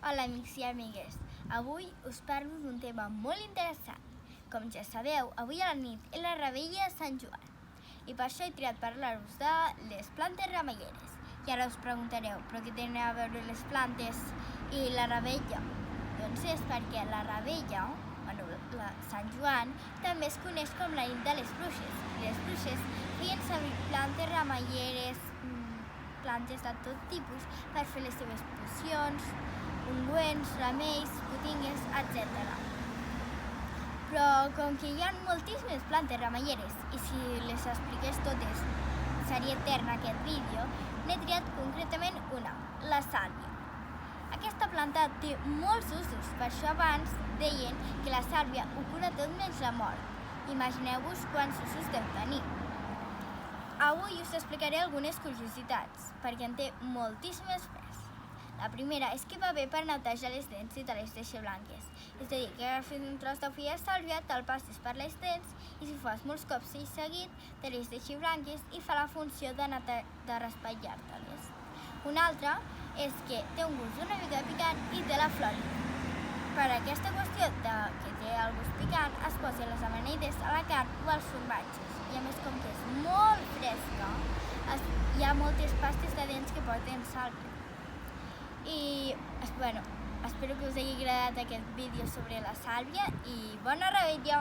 Hola amics i amigues, avui us parlo d'un tema molt interessant. Com ja sabeu, avui a la nit és la revetlla de Sant Joan i per això he triat parlar-vos de les plantes remeieres. I ara us preguntareu, però què tenen a veure les plantes i la revetlla? Doncs és perquè la revetlla, Sant Joan, també es coneix com la nit de les bruixes. Les bruixes feien servir plantes remeieres, plantes de tot tipus per fer les seves pocions, ungüents, remeis, potingues, etc. Però com que hi ha moltíssimes plantes remeieres i si les expliqués totes seria etern aquest vídeo, n'he triat concretament una, la sàlvia. Aquesta planta té molts usos, per això abans deien que la sàlvia ho cura tot menys la mort. Imagineu-vos quants usos deu tenir. Avui us explicaré algunes curiositats, perquè en té moltíssimes més. La primera és que va bé per netejar les dents i te les deixa blanques. És a dir, que agafis un tros de fulla de sàlvia, te'l passis per les dents i si fas molts cops i seguit, te les deixi blanques i fa la funció de raspallar-te-les. Una altra és que té un gust una mica picant i té la florida. Per aquesta qüestió que té el gust picant, es posa les amanides a la carn o als formatges. I a més, com que és molt fresca, hi ha moltes pastes de dents que porten sàlvia. I, espero que us hagi agradat aquest vídeo sobre la sàlvia i bona revetlla!